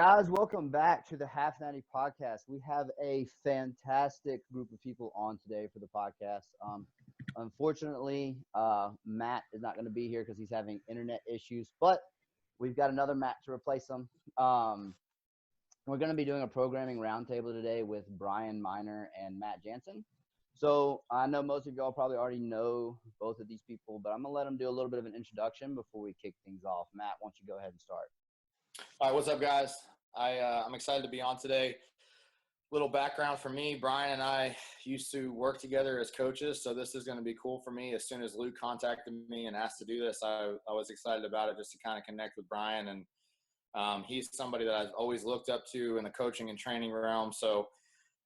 Guys, welcome back to the Half 90 podcast. We have a fantastic group of people on today for the podcast. Unfortunately, Matt is not going to be here because he's having internet issues, but we've got another Matt to replace him. We're going to be doing a programming roundtable today with Brian Miner and Matt Jansen. So I know most of y'all probably already know both of these people, but I'm going to let them do a little bit of an introduction before we kick things off. Matt, why don't you go ahead and start? All right, what's up, guys? I'm excited to be on today. Little background for me, Brian and I used to work together as coaches, so this is going to be cool for me. As soon as Luke contacted me and asked to do this, I was excited about it just to kind of connect with Brian. And he's somebody that I've always looked up to in the coaching and training realm. So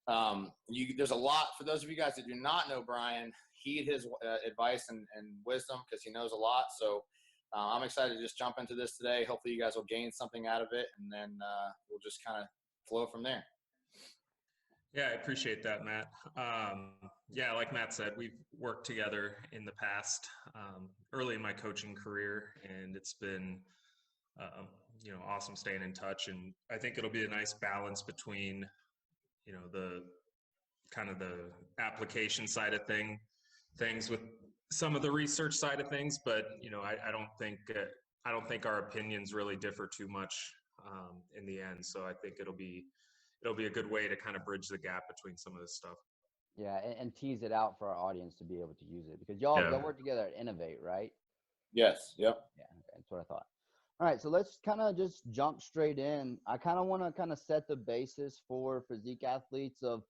there's a lot, for those of you guys that do not know Brian, heed his advice and wisdom because he knows a lot. So I'm excited to just jump into this today. Hopefully you guys will gain something out of it, and then we'll just kind of flow from there. Yeah, I appreciate that, Matt. Yeah, like Matt said, we've worked together in the past, early in my coaching career, and it's been, awesome staying in touch. And I think it'll be a nice balance between, the kind of the application side of things with some of the research side of things, but I don't think our opinions really differ too much in the end. So I think it'll be a good way to kind of bridge the gap between some of this stuff. Yeah, and tease it out for our audience to be able to use it because y'all work together at Innovate, right? Yes. Yep. Yeah, okay, that's what I thought. All right, so let's kind of just jump straight in. I kind of want to kind of set the basis for physique athletes of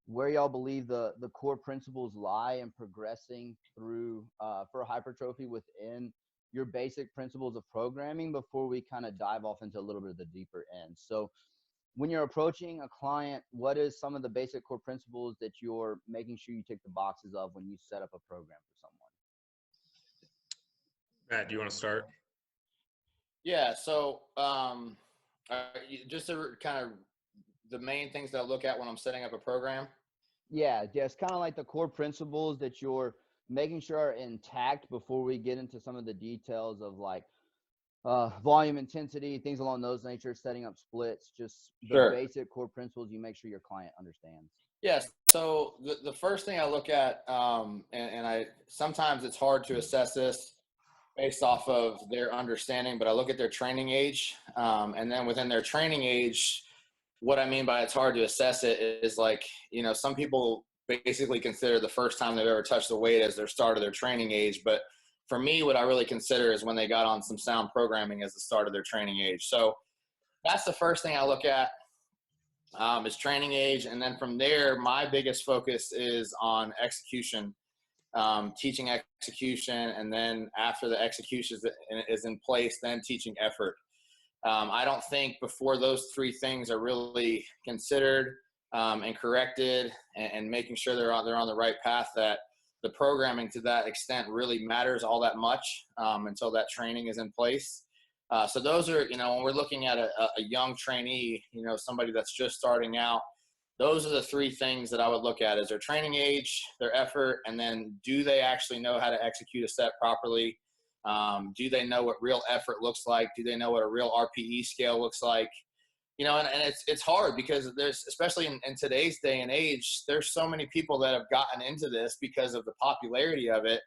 where y'all believe the core principles lie in progressing through for hypertrophy within your basic principles of programming before we kind of dive off into a little bit of the deeper end. So when you're approaching a client, what is some of the basic core principles that you're making sure you tick the boxes of when you set up a program for someone? Matt, do you want to start? Yeah. So just to kind of the main things that I look at when I'm setting up a program. Yeah, just kind of like the core principles that you're making sure are intact before we get into some of the details of like volume, intensity, things along those nature, setting up splits, just the basic core principles you make sure your client understands. Yes. So the first thing I look at, and I sometimes it's hard to assess this based off of their understanding, but I look at their training age, and then within their training age, what I mean by it's hard to assess it is like, some people basically consider the first time they've ever touched the weight as their start of their training age. But for me, what I really consider is when they got on some sound programming as the start of their training age. So that's the first thing I look at is training age. And then from there, my biggest focus is on execution, teaching execution. And then after the execution is in place, then teaching effort. I don't think before those three things are really considered and corrected and making sure they're on the right path, that the programming to that extent really matters all that much until that training is in place. So those are, when we're looking at a young trainee, somebody that's just starting out, those are the three things that I would look at: is their training age, their effort, and then do they actually know how to execute a set properly? Do they know what real effort looks like? Do they know what a real RPE scale looks like? And it's hard because there's, especially in today's day and age, there's so many people that have gotten into this because of the popularity of it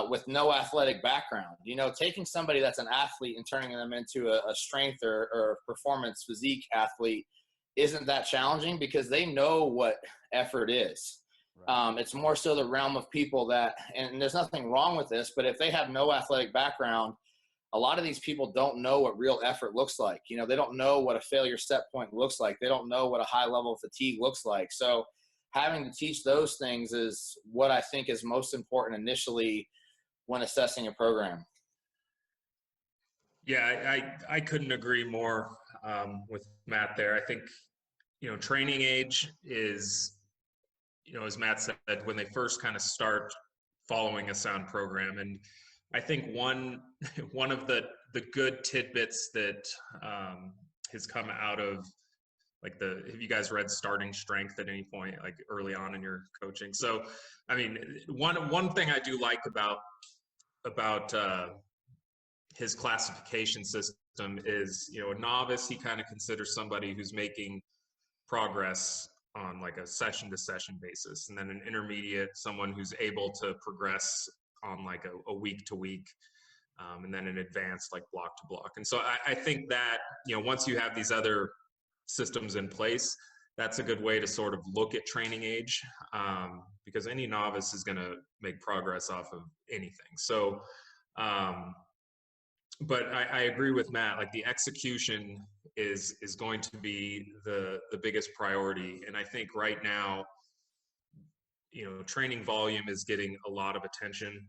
with no athletic background. Taking somebody that's an athlete and turning them into a strength or performance physique athlete isn't that challenging because they know what effort is. It's more so the realm of people that, and there's nothing wrong with this, but if they have no athletic background, a lot of these people don't know what real effort looks like. They don't know what a failure set point looks like. They don't know what a high level of fatigue looks like. So having to teach those things is what I think is most important initially when assessing a program. Yeah, I couldn't agree more with Matt there. I think, training age is, as Matt said, when they first kind of start following a sound program. And I think one of the good tidbits that has come out of have you guys read Starting Strength at any point, like early on in your coaching? So, I mean, one thing I do like about his classification system is, a novice, he kind of considers somebody who's making progress on like a session to session basis. And then an intermediate, someone who's able to progress on like a week to week. And then an advanced like block to block. And so I think that, once you have these other systems in place, that's a good way to sort of look at training age, because any novice is going to make progress off of anything. So, but I agree with Matt, like the execution is going to be the biggest priority. And I think right now, training volume is getting a lot of attention,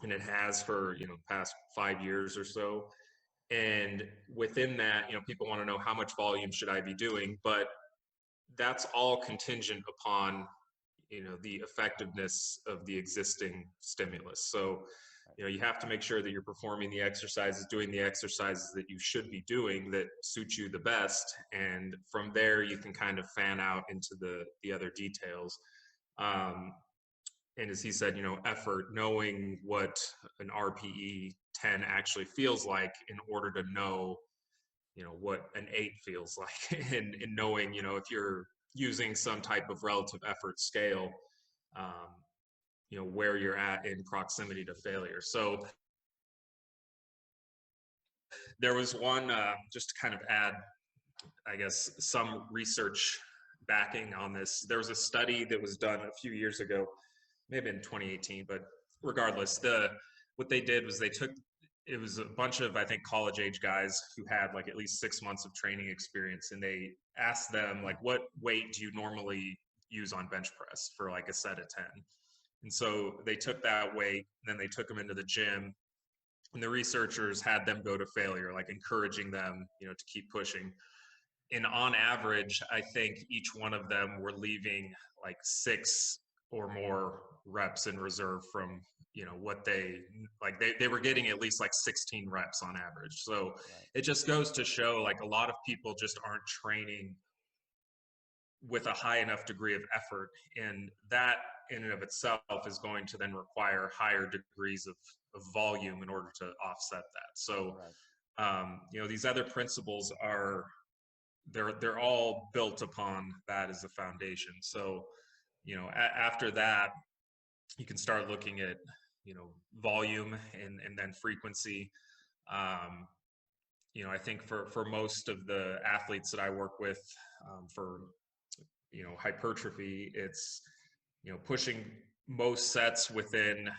and it has for, past 5 years or so. And within that, people want to know how much volume should I be doing, but that's all contingent upon, the effectiveness of the existing stimulus. So, you have to make sure that you're performing the exercises, doing the exercises that you should be doing that suit you the best. And from there, you can kind of fan out into the other details. And as he said, effort, knowing what an RPE 10 actually feels like in order to know, what an 8 feels like, and knowing, if you're using some type of relative effort scale, where you're at in proximity to failure. So there was one, just to kind of add, I guess, some research backing on this. There was a study that was done a few years ago, maybe in 2018, but regardless, what they did was it was a bunch of, I think, college age guys who had like at least 6 months of training experience, and they asked them like, what weight do you normally use on bench press for like a set of 10? And so they took that weight, and then they took them into the gym, and the researchers had them go to failure, like encouraging them, to keep pushing. And on average, I think each one of them were leaving like 6 or more reps in reserve from, what they like, they were getting at least like 16 reps on average. So Right. it just goes to show like a lot of people just aren't training with a high enough degree of effort, and that in and of itself is going to then require higher degrees of volume in order to offset that. So Right. these other principles are, they're all built upon that as a foundation. So after that, you can start looking at volume and then frequency. I think for most of the athletes that I work with, for hypertrophy, it's pushing most sets within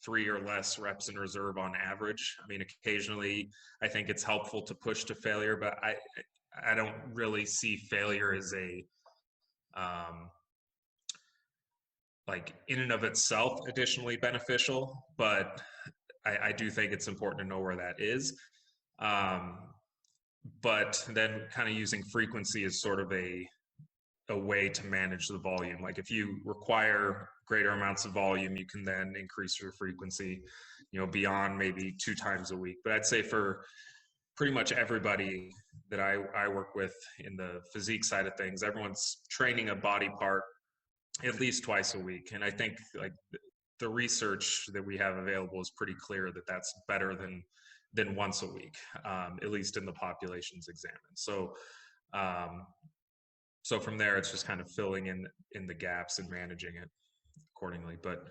3 or less reps in reserve on average. I mean, occasionally I think it's helpful to push to failure, but I don't really see failure as a like in and of itself additionally beneficial, but I do think it's important to know where that is. But then kind of using frequency as sort of a way to manage the volume. Like if you require greater amounts of volume, you can then increase your frequency, beyond maybe 2 times a week. But I'd say for pretty much everybody that I work with in the physique side of things, everyone's training a body part at least twice a week. And I think like the research that we have available is pretty clear that that's better than once a week, at least in the populations examined. So, so from there, it's just kind of filling in the gaps and managing it accordingly. But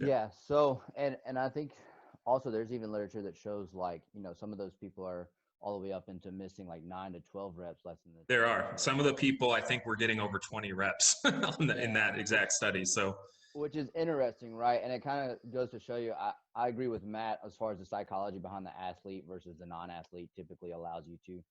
Yeah. So, and I think also there's even literature that shows like, some of those people are all the way up into missing like 9 to 12 reps less than the there are some of the people, I think we're getting over 20 reps in that exact study. So, which is interesting, right? And it kind of goes to show you, I agree with Matt as far as the psychology behind the athlete versus the non-athlete typically allows you to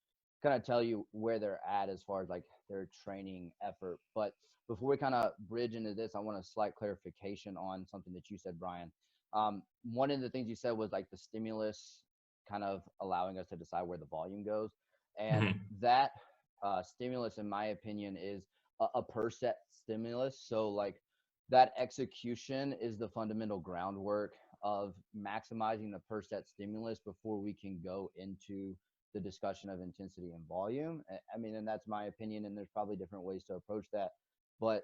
kind of tell you where they're at as far as like their training effort. But before we kind of bridge into this, I want a slight clarification on something that you said, Brian. One of the things you said was like the stimulus kind of allowing us to decide where the volume goes. And that stimulus, in my opinion, is a per set stimulus. So like that execution is the fundamental groundwork of maximizing the per set stimulus before we can go into the discussion of intensity and volume. I mean, and that's my opinion, and there's probably different ways to approach that. But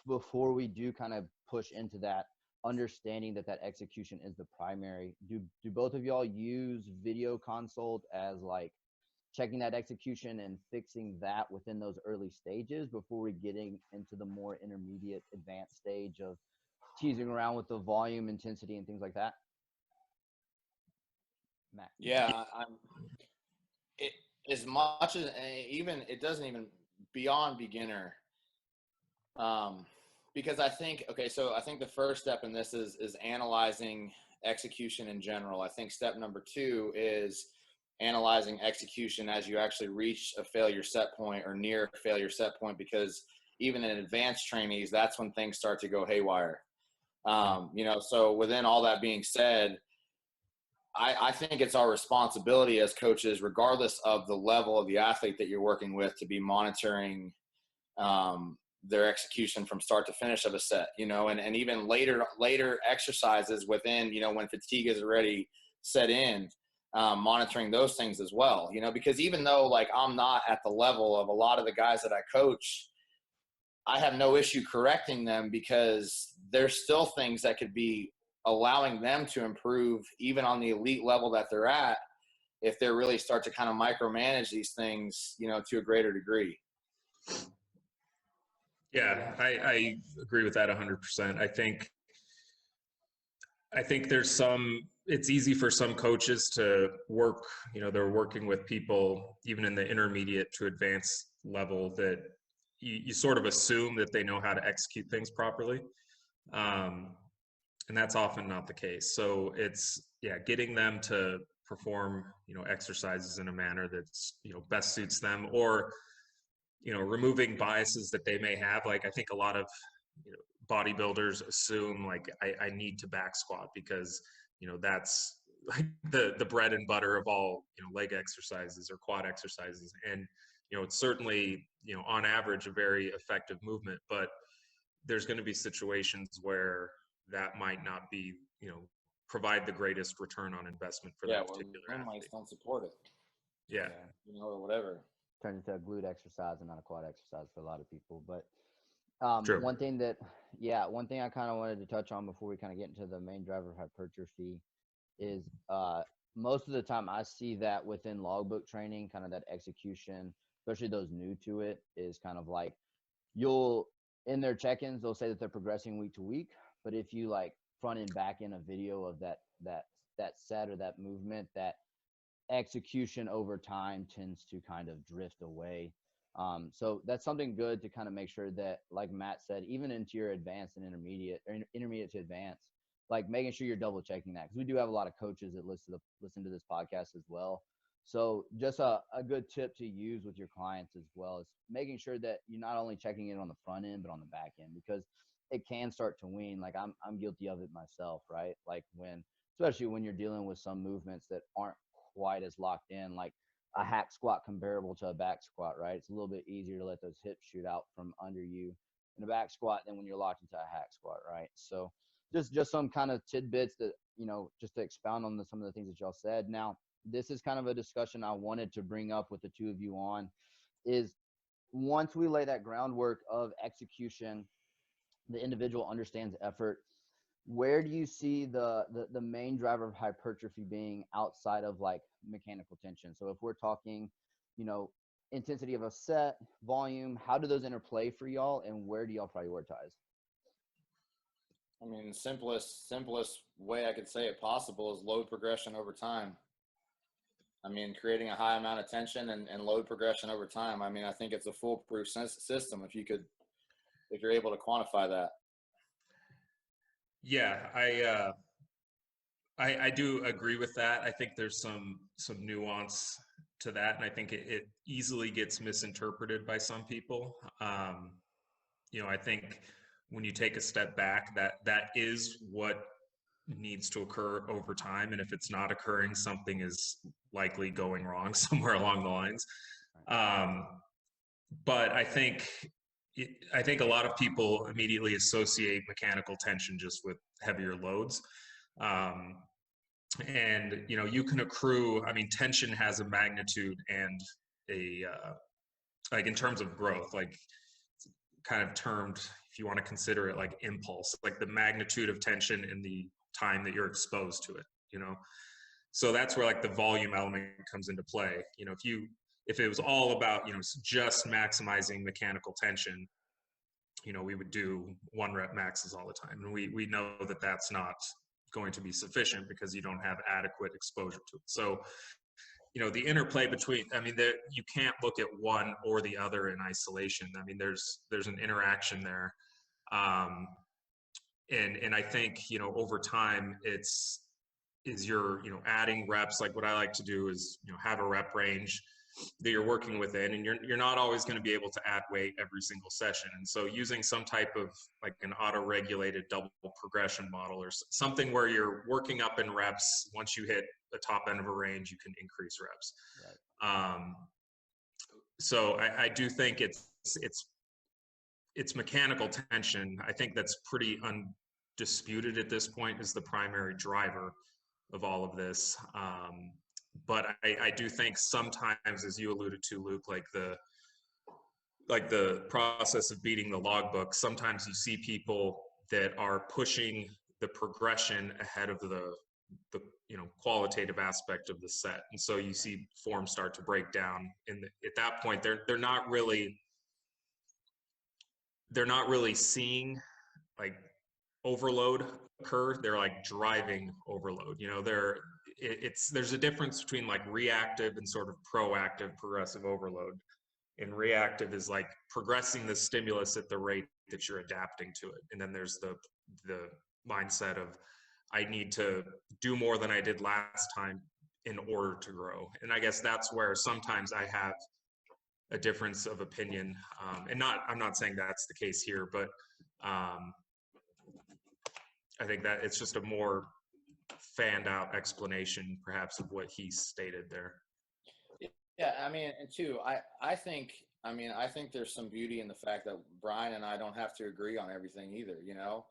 before we do kind of push into that, understanding that execution is the primary, do both of y'all use video consult as like checking that execution and fixing that within those early stages before we're getting into the more intermediate advanced stage of teasing around with the volume, intensity, and things like that? Matt. Yeah, it, as much as even it doesn't even beyond beginner. Because I think, okay, so I think the first step in this is analyzing execution in general. I think step number 2 is analyzing execution as you actually reach a failure set point or near a failure set point, because even in advanced trainees, that's when things start to go haywire. So within all that being said, I think it's our responsibility as coaches, regardless of the level of the athlete that you're working with, to be monitoring their execution from start to finish of a set, and even later exercises within, when fatigue is already set in, monitoring those things as well, because even though like I'm not at the level of a lot of the guys that I coach, I have no issue correcting them, because there's still things that could be allowing them to improve even on the elite level that they're at, if they really start to kind of micromanage these things, to a greater degree. Yeah, I agree with that 100%. I think it's easy for some coaches to work, they're working with people even in the intermediate to advanced level that you sort of assume that they know how to execute things properly. And that's often not the case. So it's, getting them to perform, exercises in a manner that's, best suits them, or, removing biases that they may have. Like, I think a lot of, bodybuilders assume like I need to back squat because, that's like the bread and butter of all, leg exercises or quad exercises. And, it's certainly, on average, a very effective movement, but there's going to be situations where that might not be, provide the greatest return on investment for that particular athlete. Don't support it. Yeah. Or whatever. Turn into a glute exercise and not a quad exercise for a lot of people. But True. one thing I kind of wanted to touch on before we kind of get into the main driver of hypertrophy is most of the time I see that within logbook training, kind of that execution, especially those new to it, is kind of like in their check-ins, they'll say that they're progressing week to week. But if you like front and back in a video of that set or that movement, that execution over time tends to kind of drift away. So that's something good to kind of make sure that, like Matt said, even into your advanced and intermediate, or intermediate to advanced, like making sure you're double checking that, because we do have a lot of coaches that listen to this podcast as well. So just a good tip to use with your clients as well is making sure that you're not only checking it on the front end, but on the back end, because it can start to wean. Like I'm guilty of it myself, right? Like especially when you're dealing with some movements that aren't quite as locked in, like a hack squat comparable to a back squat, right? It's a little bit easier to let those hips shoot out from under you in a back squat than when you're locked into a hack squat, right? So just some kind of tidbits that, just to expound on some of the things that y'all said. Now, this is kind of a discussion I wanted to bring up with the two of you on, is once we lay that groundwork of execution, the individual understands effort, where do you see the main driver of hypertrophy being outside of like mechanical tension? So if we're talking, intensity of a set, volume, how do those interplay for y'all, and where do y'all prioritize? I mean, the simplest way I could say it possible is load progression over time. I mean, creating a high amount of tension and load progression over time. I mean, I think it's a foolproof system if you're able to quantify that. Yeah, I do agree with that. I think there's some nuance to that, and I think it easily gets misinterpreted by some people. I think when you take a step back, that is what needs to occur over time, and if it's not occurring, something is likely going wrong somewhere along the lines. But I think a lot of people immediately associate mechanical tension just with heavier loads. And, you can accrue, I mean, tension has a magnitude and like in terms of growth, like kind of termed, if you want to consider it, like impulse, like the magnitude of tension in the time that you're exposed to it, you know? So that's where like the volume element comes into play. You know, if it was all about, you know, just maximizing mechanical tension, you know, we would do 1-rep maxes all the time. And we know that that's not going to be sufficient because you don't have adequate exposure to it. So, you know, the interplay between, I mean, you can't look at one or the other in isolation. I mean, there's an interaction there. And I think, you know, over time you're, you know, adding reps. Like what I like to do is, you know, have a rep range that you're working within, and you're not always going to be able to add weight every single session. And so using some type of like an auto-regulated double progression model or something where you're working up in reps, once you hit the top end of a range, you can increase reps. Right. So I do think it's mechanical tension. I think that's pretty undisputed at this point is the primary driver of all of this. But I do think sometimes, as you alluded to, Luke, like the process of beating the logbook, sometimes you see people that are pushing the progression ahead of the you know, qualitative aspect of the set. And so you see form start to break down. And at that point, they're not really seeing like overload occur. They're like driving overload. You know, there's a difference between like reactive and sort of proactive progressive overload. And reactive is like progressing the stimulus at the rate that you're adapting to it. And then there's the mindset of I need to do more than I did last time in order to grow. And I guess that's where sometimes I have a difference of opinion. I'm not saying that's the case here, but I think that it's just a more fanned out explanation perhaps of what he stated there. Yeah, I mean, and two, I think there's some beauty in the fact that Brian and I don't have to agree on everything either, you know?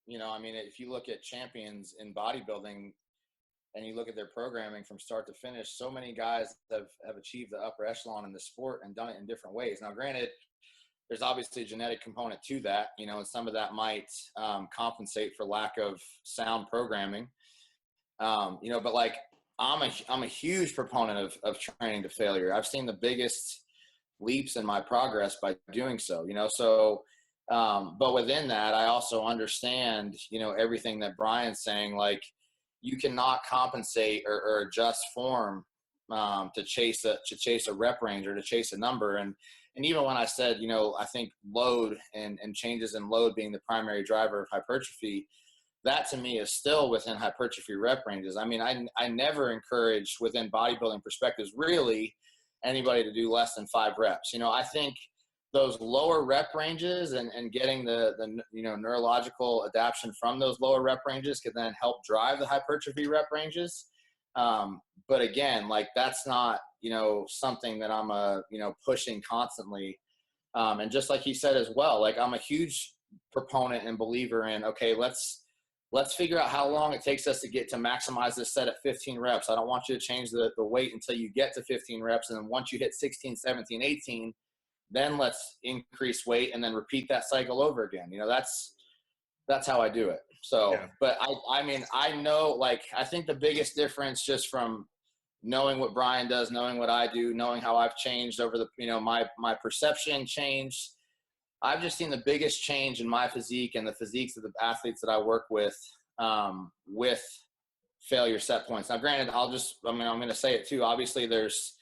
You know, I mean, if you look at champions in bodybuilding and you look at their programming from start to finish, so many guys have achieved the upper echelon in the sport and done it in different ways. Now, granted, there's obviously a genetic component to that, you know, and some of that might compensate for lack of sound programming, you know, but like I'm a huge proponent of training to failure. I've seen the biggest leaps in my progress by doing so, you know, so but within that, I also understand, you know, everything that Brian's saying, like you cannot compensate or adjust form to chase a rep range or to chase a number. And even when I said, you know, I think load and changes in load being the primary driver of hypertrophy, that to me is still within hypertrophy rep ranges. I mean, I never encourage within bodybuilding perspectives, really anybody to do less than 5 reps. You know, I think those lower rep ranges and getting the you know, neurological adaptation from those lower rep ranges can then help drive the hypertrophy rep ranges. But again, like that's not, you know, something that I'm you know, pushing constantly. And just like he said as well, like I'm a huge proponent and believer in, okay, let's figure out how long it takes us to get to maximize this set at 15 reps. I don't want you to change the weight until you get to 15 reps. And then once you hit 16, 17, 18, then let's increase weight and then repeat that cycle over again. You know, that's how I do it. So, yeah. But I mean, I know, like, I think the biggest difference just from knowing what Brian does, knowing what I do, knowing how I've changed over the, you know, my perception changed. I've just seen the biggest change in my physique and the physiques of the athletes that I work with failure set points. Now, granted, I'm going to say it too. Obviously, there's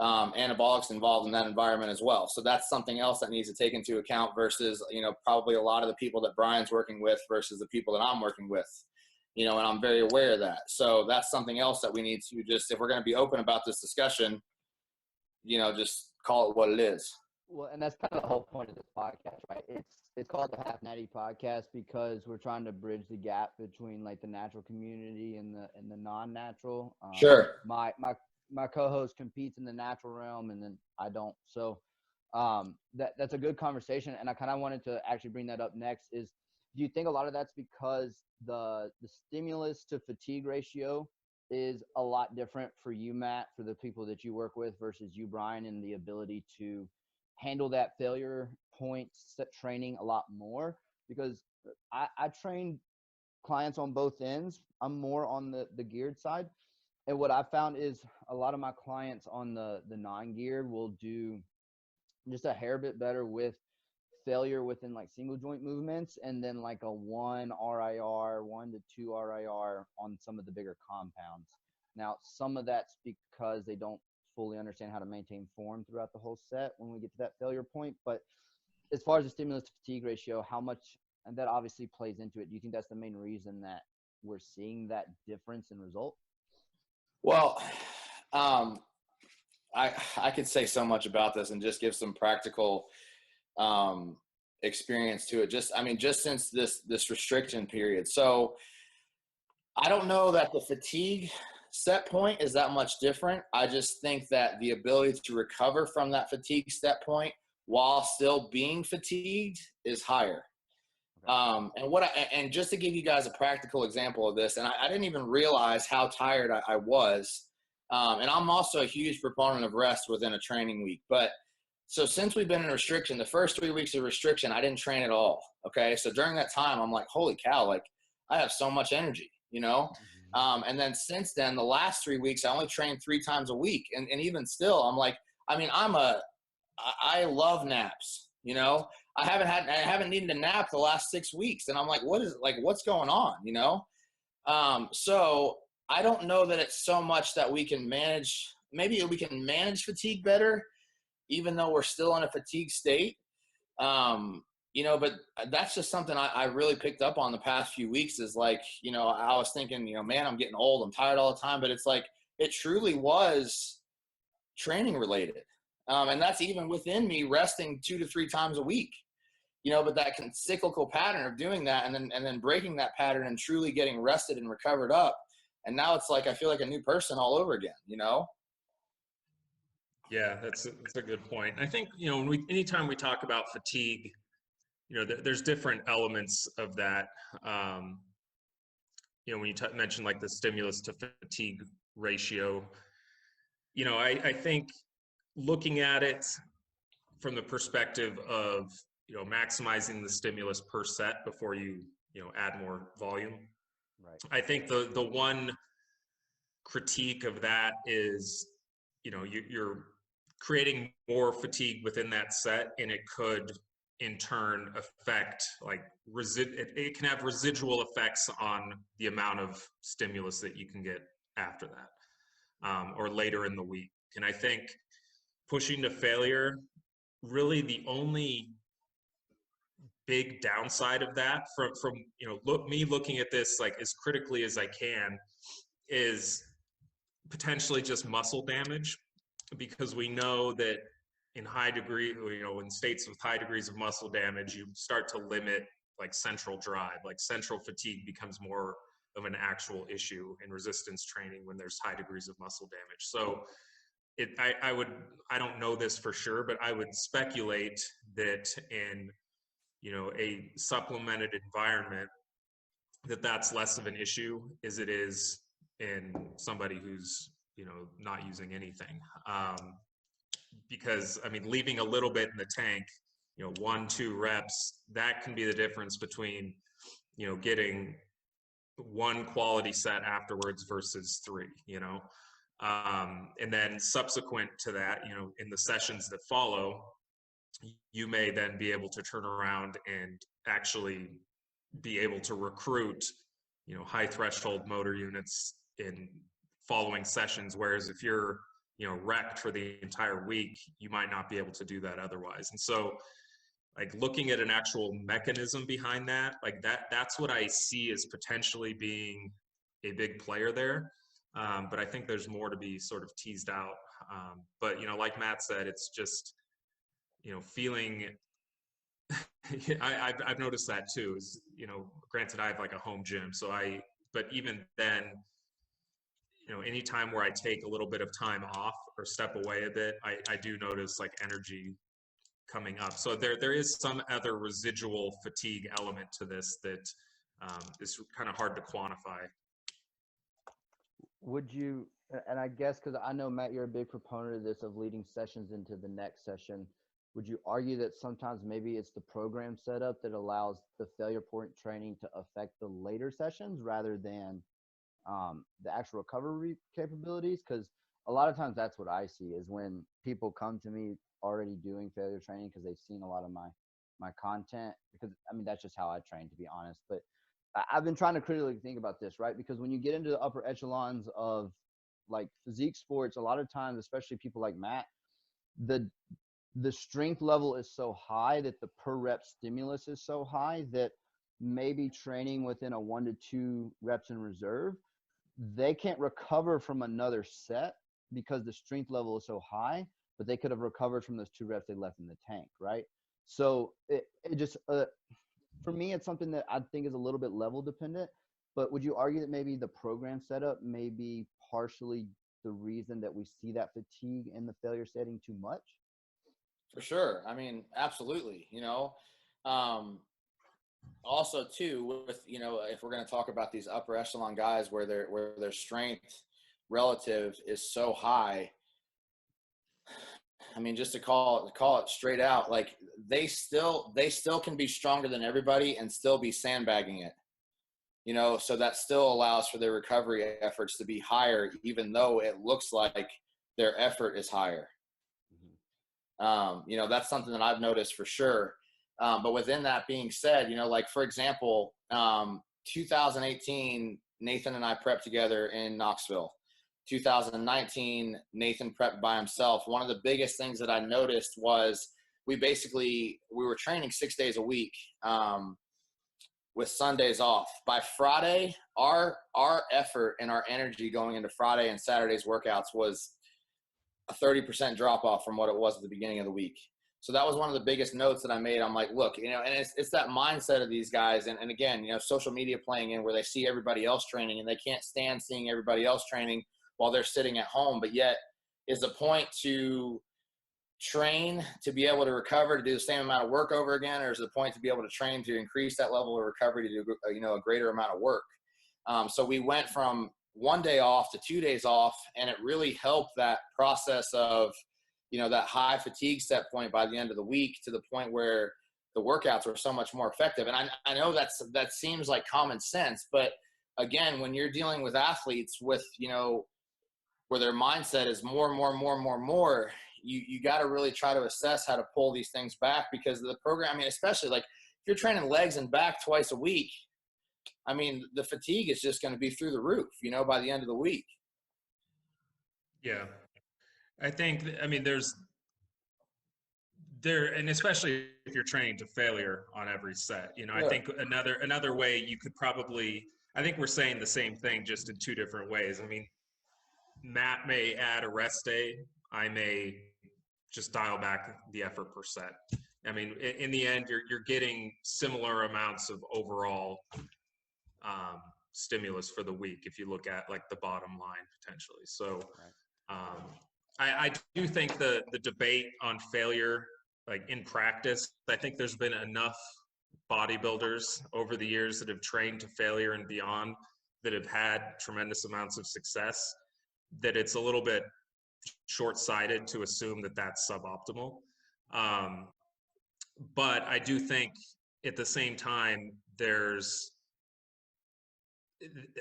anabolics involved in that environment as well. So that's something else that needs to take into account versus, you know, probably a lot of the people that Brian's working with versus the people that I'm working with, you know, and I'm very aware of that. So that's something else that we need to just, if we're going to be open about this discussion, you know, just call it what it is. Well, and that's kind of the whole point of this podcast, right? It's called the Half Natty Podcast because we're trying to bridge the gap between like the natural community and the non-natural. Sure. My co-host competes in the natural realm, and then I don't. So that's a good conversation, and I kind of wanted to actually bring that up next. Is do you think a lot of that's because the stimulus to fatigue ratio is a lot different for you, Matt, for the people that you work with versus you, Brian, and the ability to handle that failure point set training a lot more, because I train clients on both ends. I'm more on the geared side. And what I found is a lot of my clients on the non-geared will do just a hair bit better with failure within like single joint movements, and then like a 1 RIR, 1 to 2 RIR on some of the bigger compounds. Now, some of that's because they don't fully understand how to maintain form throughout the whole set when we get to that failure point. But as far as the stimulus to fatigue ratio, how much, and that obviously plays into it. Do you think that's the main reason that we're seeing that difference in result? Well, I could say so much about this and just give some practical experience to it. Just since this restriction period. So I don't know that the fatigue set point is that much different. I just think that the ability to recover from that fatigue set point while still being fatigued is higher. And just to give you guys a practical example of this, and I didn't even realize how tired I was. And I'm also a huge proponent of rest within a training week. But so since we've been in restriction, the first 3 weeks of restriction, I didn't train at all. Okay. So during that time, I'm like, holy cow, like I have so much energy, you know? And then since then, the last 3 weeks, I only trained 3 times a week. And even still, I'm like, I love naps, you know? I haven't needed a nap the last 6 weeks. And I'm like, what's going on, you know? So I don't know that it's so much that maybe we can manage fatigue better, even though we're still in a fatigue state. You know, but that's just something I really picked up on the past few weeks is like, you know, I was thinking, you know, man, I'm getting old. I'm tired all the time. But it's like, it truly was training related. And that's even within me resting 2 to 3 times a week, you know, but that cyclical pattern of doing that and then breaking that pattern and truly getting rested and recovered up. And now it's like, I feel like a new person all over again, you know? Yeah, that's a good point. I think, you know, anytime we talk about fatigue, you know, there's different elements of that. You know, when you mention like the stimulus to fatigue ratio, you know, I think looking at it from the perspective of, you know, maximizing the stimulus per set before you know, add more volume. Right. I think the one critique of that is, you know, you're creating more fatigue within that set, and it could in turn affect like it can have residual effects on the amount of stimulus that you can get after that, or later in the week. And I think pushing to failure, really the only big downside of that from you know, looking at this like as critically as I can, is potentially just muscle damage, because we know that in high degree, you know, in states with high degrees of muscle damage, you start to limit like central drive, like central fatigue becomes more of an actual issue in resistance training when there's high degrees of muscle damage. So I don't know this for sure, but I would speculate that in, you know, a supplemented environment, that's less of an issue as it is in somebody who's, you know, not using anything. Because I mean, leaving a little bit in the tank, you know, 1-2 reps, that can be the difference between, you know, getting 1 quality set afterwards versus 3, you know. And then subsequent to that, you know, in the sessions that follow, you may then be able to turn around and actually be able to recruit, you know, high threshold motor units in following sessions. Whereas if you're, you know, wrecked for the entire week, you might not be able to do that otherwise. And so like looking at an actual mechanism behind that, like that's what I see as potentially being a big player there. But I think there's more to be sort of teased out. But, you know, like Matt said, it's just, you know, feeling, I've noticed that too, is, you know, granted I have like a home gym. But even then, you know, anytime where I take a little bit of time off or step away a bit, I do notice like energy coming up. So there is some other residual fatigue element to this that is kind of hard to quantify. Would you, and I guess because I know, Matt, you're a big proponent of this, of leading sessions into the next session. would you argue that sometimes maybe it's the program setup that allows the failure point training to affect the later sessions rather than the actual recovery capabilities? Because a lot of times that's what I see is when people come to me already doing failure training because they've seen a lot of my content, because I mean that's just how I train, to be honest. But I've been trying to critically think about this, right? Because when you get into the upper echelons of like physique sports, a lot of times, especially people like Matt, the the strength level is so high that the per rep stimulus is so high that maybe training within a 1 to 2 reps in reserve, they can't recover from another set because the strength level is so high, but they could have recovered from those 2 reps they left in the tank, right? So it just for me, it's something that I think is a little bit level dependent. But would you argue that maybe the program setup may be partially the reason that we see that fatigue in the failure setting too much? For sure. I mean, absolutely. Um, also too with if we're going to talk about these upper echelon guys where their strength relative is so high, I mean, just to call it straight out, like they still can be stronger than everybody and still be sandbagging it. So that still allows for their recovery efforts to be higher, even though it looks like their effort is higher. That's something that I've noticed for sure. But within that being said, like for example, 2018, Nathan and I prepped together in Knoxville. 2019, Nathan prepped by himself. One of the biggest things that I noticed was we were training 6 days a week, with Sundays off. By Friday, our effort and our energy going into Friday and Saturday's workouts was a 30% drop off from what it was at the beginning of the week. So that was one of the biggest notes that I made. I'm like, look, and it's that mindset of these guys. And again, social media playing in where they see everybody else training and they can't stand seeing everybody else training while they're sitting at home. But yet is the point to train to be able to recover, to do the same amount of work over again? Or is the point to be able to train to increase that level of recovery to do, a greater amount of work? So we went from 1 day off to 2 days off, and it really helped that process of, that high fatigue set point by the end of the week to the point where the workouts were so much more effective. And I know that seems like common sense, but again, when you're dealing with athletes with, where their mindset is more, you got to really try to assess how to pull these things back, because the program, I mean, especially like if you're training legs and back twice a week, I mean, the fatigue is just going to be through the roof, by the end of the week. Yeah. I mean, and especially if you're training to failure on every set, Sure. I think another way you could probably, I think we're saying the same thing, just in two different ways. I mean, Matt may add a rest day. I may just dial back the effort per set. I mean, in the end, you're getting similar amounts of overall stimulus for the week if you look at like the bottom line potentially. So I do think the debate on failure, like in practice, I think there's been enough bodybuilders over the years that have trained to failure and beyond that have had tremendous amounts of success, that it's a little bit short-sighted to assume that that's suboptimal. But I do think at the same time,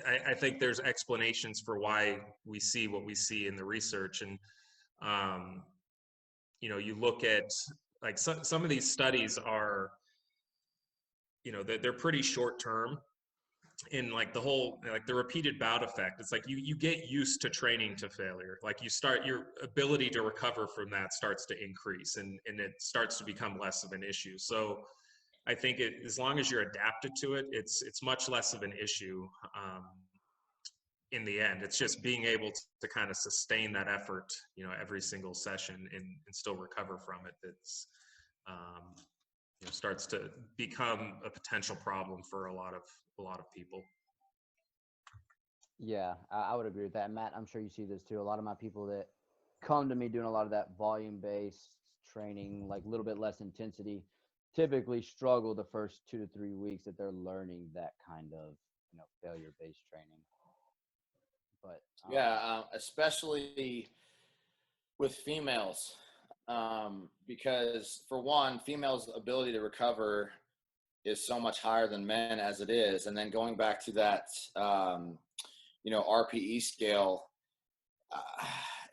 I think there's explanations for why we see what we see in the research. And, you look at like some of these studies are, they're pretty short term. In like the repeated bout effect, it's like you get used to training to failure. Like your ability to recover from that starts to increase, and it starts to become less of an issue. So I think as long as you're adapted to it, it's much less of an issue. In the end, it's just being able to kind of sustain that effort, every single session and still recover from it. That's starts to become a potential problem for a lot of people. Yeah, I would agree with that. Matt, I'm sure you see this too. A lot of my people that come to me doing a lot of that volume-based training, like a little bit less intensity, typically struggle the first 2 to 3 weeks that they're learning that kind of, failure-based training. But yeah, especially with females. because for one, females' ability to recover is so much higher than men as it is. And then going back to that, RPE scale,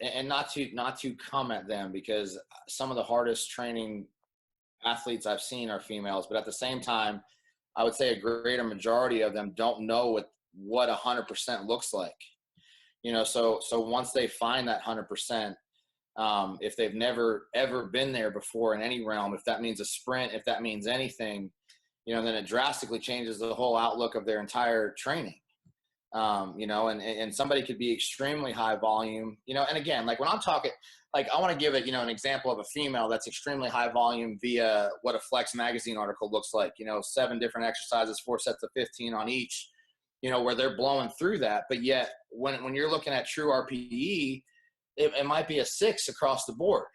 and not to come at them, because some of the hardest training athletes I've seen are females, but at the same time, I would say a greater majority of them don't know what 100% looks like. So once they find that 100%, if they've never ever been there before in any realm, if that means a sprint, if that means anything, then it drastically changes the whole outlook of their entire training. And somebody could be extremely high volume, and again, like when I'm talking, like I want to give it, an example of a female that's extremely high volume via what a Flex magazine article looks like, 7 different exercises, 4 sets of 15 on each, where they're blowing through that. But yet when you're looking at true RPE, it might be a 6 across the board,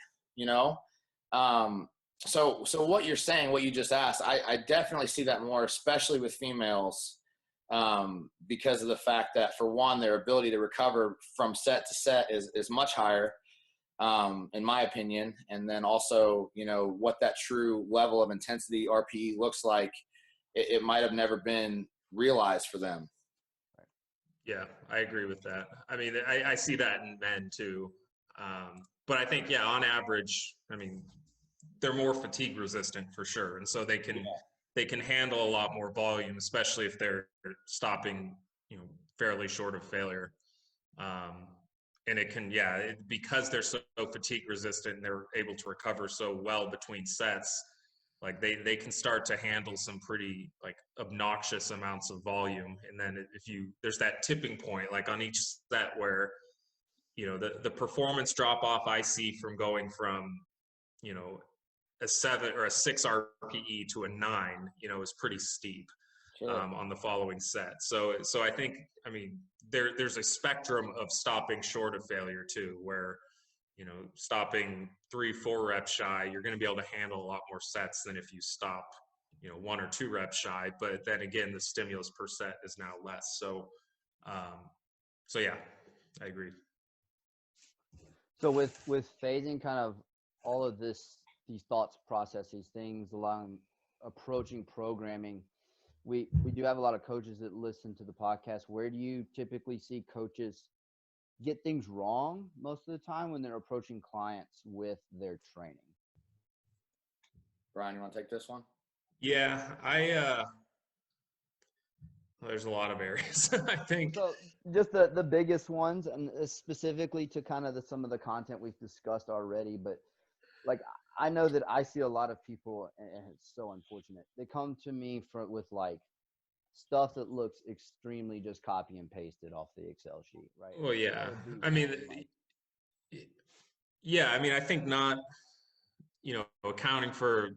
So what you're saying, what you just asked, I definitely see that more, especially with females, because of the fact that, for one, their ability to recover from set to set is much higher, in my opinion. And then also, what that true level of intensity RPE looks like, it might have never been realized for them. Yeah, I agree with that. I mean, I see that in men too. But I think, on average, I mean, they're more fatigue resistant for sure. And so they can handle a lot more volume, especially if they're stopping, fairly short of failure. And it can, because they're so fatigue resistant and they're able to recover so well between sets, like they can start to handle some pretty like obnoxious amounts of volume. And then there's that tipping point, like on each set where, the performance drop off I see from going from, a 7 or a 6 RPE to a 9, is pretty steep. Sure. On the following set. So I think, I mean, there's a spectrum of stopping short of failure too, where, stopping 3-4 reps shy, you're going to be able to handle a lot more sets than if you stop, 1 or 2 reps shy. But then again, the stimulus per set is now less. So yeah, I agree. So with phasing kind of all of these thoughts processes, things along approaching programming, we do have a lot of coaches that listen to the podcast. Where do you typically see coaches get things wrong most of the time when they're approaching clients with their training? Brian, you want to take this one? Yeah, there's a lot of areas. I think. So just the biggest ones, and specifically to kind of some of the content we've discussed already, but like I know that I see a lot of people, and it's so unfortunate. They come to me with like stuff that looks extremely just copy and pasted off the Excel sheet, right? Well, yeah. I mean, I think not, accounting for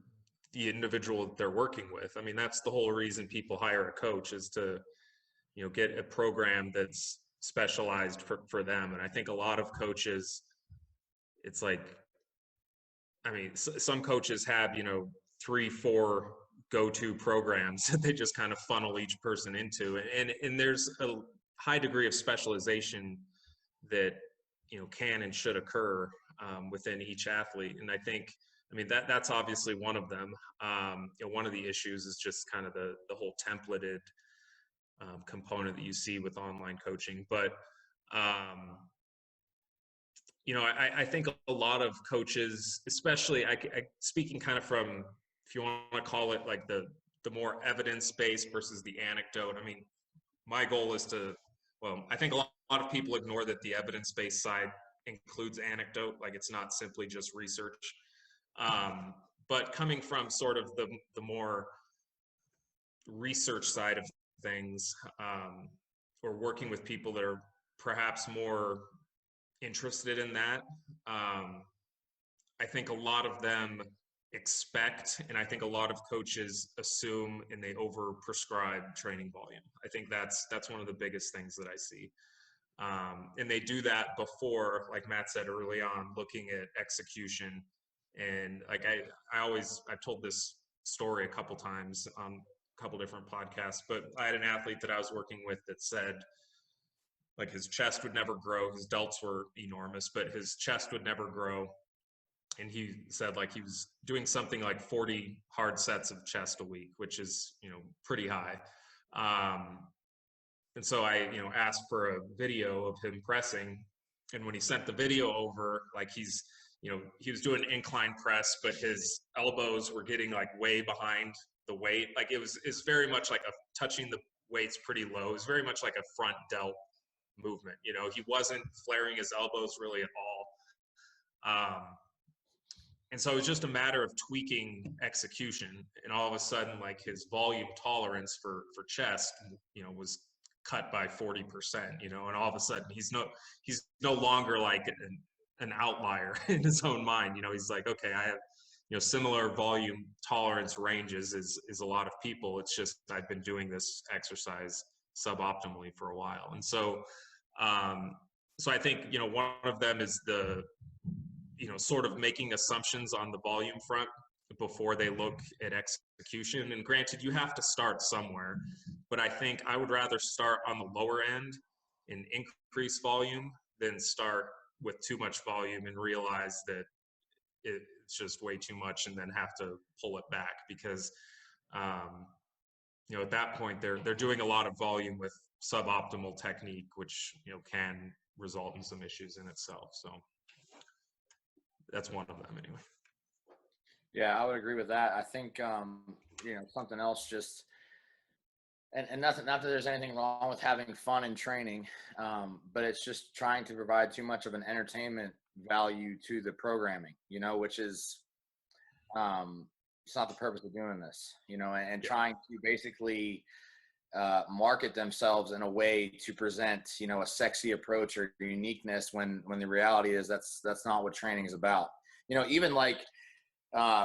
the individual that they're working with. I mean, that's the whole reason people hire a coach, is to, get a program that's specialized for them. And I think a lot of coaches, it's like, I mean, some coaches have, 3-4 go-to programs that they just kind of funnel each person into. And there's a high degree of specialization that, can and should occur within each athlete. And I think, I mean, that's obviously one of them. One of the issues is just kind of the whole templated component that you see with online coaching. But, I think a lot of coaches, especially speaking kind of from, if you want to call it like the more evidence-based versus the anecdote. I mean, my goal is I think a lot of people ignore that the evidence-based side includes anecdote, like it's not simply just research. But coming from sort of the more research side of things, or working with people that are perhaps more interested in that, I think a lot of them expect, and I think a lot of coaches assume, and they over prescribe training volume. I think that's one of the biggest things that I see. And they do that before, like Matt said early on, looking at execution. And like I've told this story a couple times on a couple different podcasts, but I had an athlete that I was working with that said, like, his chest would never grow. His delts were enormous, but his chest would never grow. and he said like he was doing something like 40 hard sets of chest a week, which is, pretty high. And so I, asked for a video of him pressing. And when he sent the video over, like he was doing incline press, but his elbows were getting like way behind the weight. Like it's very much like touching the weights pretty low. It's very much like a front delt movement. He wasn't flaring his elbows really at all. And so it was just a matter of tweaking execution, and all of a sudden, like his volume tolerance for chest, was cut by 40%, and all of a sudden he's no longer like an outlier in his own mind. He's like, okay, I have, similar volume tolerance ranges as a lot of people. It's just, I've been doing this exercise suboptimally for a while. And so, so I think, one of them is the, sort of making assumptions on the volume front before they look at execution. And granted, you have to start somewhere, but I think I would rather start on the lower end and increase volume than start with too much volume and realize that it's just way too much and then have to pull it back, because at that point they're doing a lot of volume with suboptimal technique, which can result in some issues in itself. So that's one of them anyway. Yeah, I would agree with that. I think something else, just and not that there's anything wrong with having fun in training, but it's just trying to provide too much of an entertainment value to the programming, which is it's not the purpose of doing this, and trying to basically market themselves in a way to present, a sexy approach or uniqueness when the reality is that's not what training is about. Even like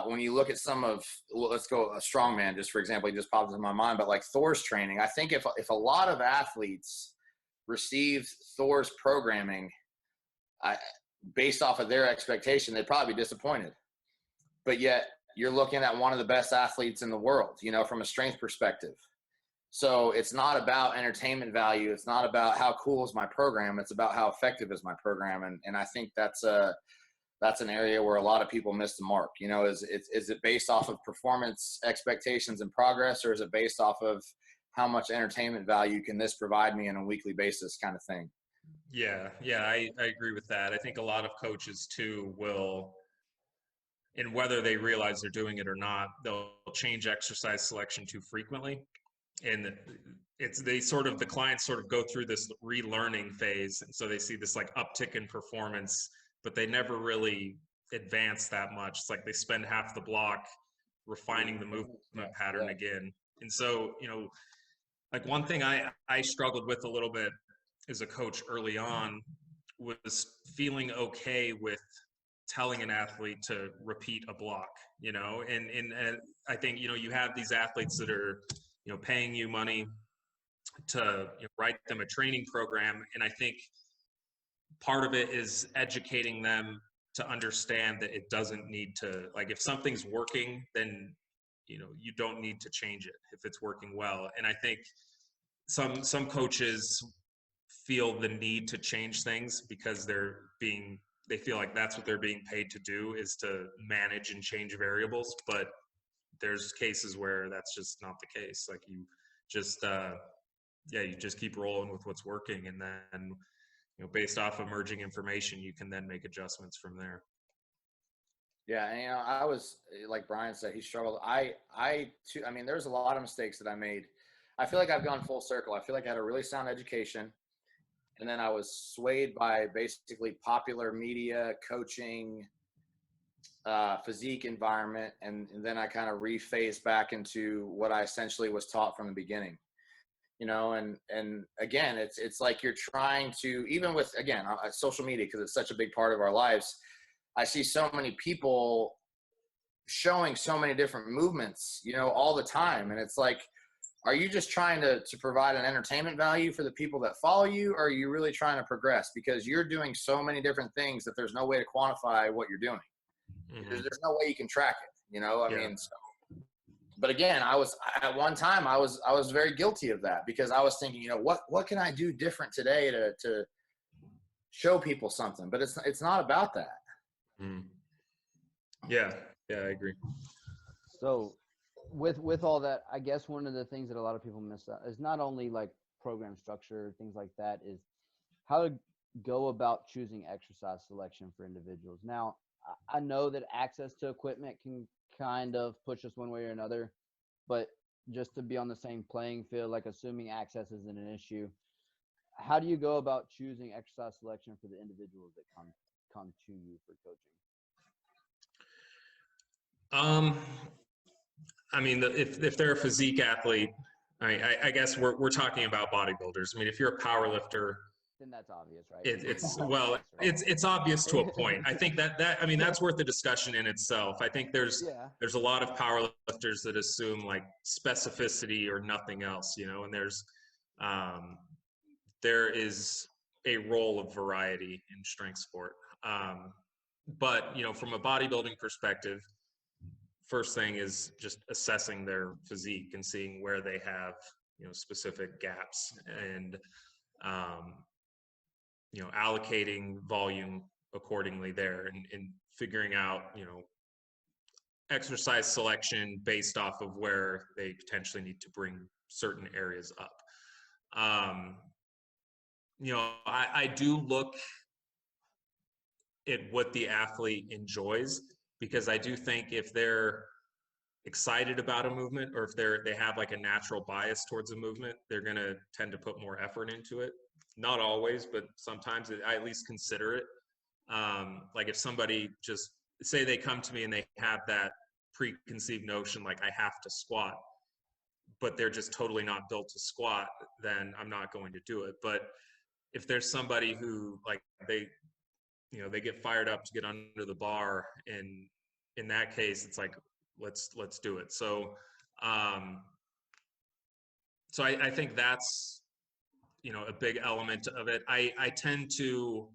when you look at some of, let's go a strongman, just for example, he just popped into my mind, but like Thor's training, I think if a lot of athletes received Thor's programming, based off of their expectation, they'd probably be disappointed. But yet you're looking at one of the best athletes in the world, from a strength perspective. So it's not about entertainment value. It's not about how cool is my program. It's about how effective is my program. And I think that's an area where a lot of people miss the mark. Is it based off of performance expectations and progress, or is it based off of how much entertainment value can this provide me on a weekly basis kind of thing? Yeah, I agree with that. I think a lot of coaches too will, and whether they realize they're doing it or not, they'll change exercise selection too frequently. And the clients sort of go through this relearning phase. And so they see this like uptick in performance, but they never really advance that much. It's like they spend half the block refining the movement pattern again. And so, like one thing I struggled with a little bit as a coach early on was feeling okay with telling an athlete to repeat a block, and I think, you have these athletes that are, paying you money to write them a training program. And I think part of it is educating them to understand that it doesn't need to, like, if something's working, then, you don't need to change it if it's working well. And I think some coaches feel the need to change things because they feel like that's what they're being paid to do, is to manage and change variables. But there's cases where that's just not the case. Like you just keep rolling with what's working. And then, based off emerging information, you can then make adjustments from there. Yeah. And, I was, like Brian said, he struggled. I mean, there's a lot of mistakes that I made. I feel like I've gone full circle. I feel like I had a really sound education, and then I was swayed by basically popular media, coaching, physique environment, and then I kind of rephased back into what I essentially was taught from the beginning. And again, it's like you're trying to, even with, again, social media, because it's such a big part of our lives, I see so many people showing so many different movements, all the time. And it's like, are you just trying to provide an entertainment value for the people that follow you? Or are you really trying to progress? Because you're doing so many different things that there's no way to quantify what you're doing. Mm-hmm. There's no way you can track it, I mean, so, but again, at one time I was very guilty of that, because I was thinking, what can I do different today to show people something? But it's not about that. Mm. Yeah, I agree. So with all that, I guess one of the things that a lot of people miss out is not only like program structure, things like that, is how to go about choosing exercise selection for individuals. Now, I know that access to equipment can kind of push us one way or another, but just to be on the same playing field, like assuming access isn't an issue, how do you go about choosing exercise selection for the individuals that come to you for coaching? I mean, if they're a physique athlete, I guess we're talking about bodybuilders. I mean, if you're a power lifter, Then that's obvious, right? it's well, Yes, right? it's obvious to a point. I think that I mean that's worth a discussion in itself. I think there's Yeah. there's a lot of power lifters that assume like specificity or nothing else, and um, there is a role of variety in strength sport. But from a bodybuilding perspective, first thing is just assessing their physique and seeing where they have specific gaps, and um, allocating volume accordingly there, and figuring out exercise selection based off of where they potentially need to bring certain areas up. I do look at what the athlete enjoys, because I do think if they're excited about a movement, or if they have like a natural bias towards a movement, they're going to tend to put more effort into it. Not always, but sometimes I at least consider it. Like if somebody just say they come to me and they have that preconceived notion, like I have to squat, but they're just totally not built to squat, then I'm not going to do it. But if there's somebody who like they get fired up to get under the bar, and in that case it's like let's do it. So I think that's a big element of it. I tend to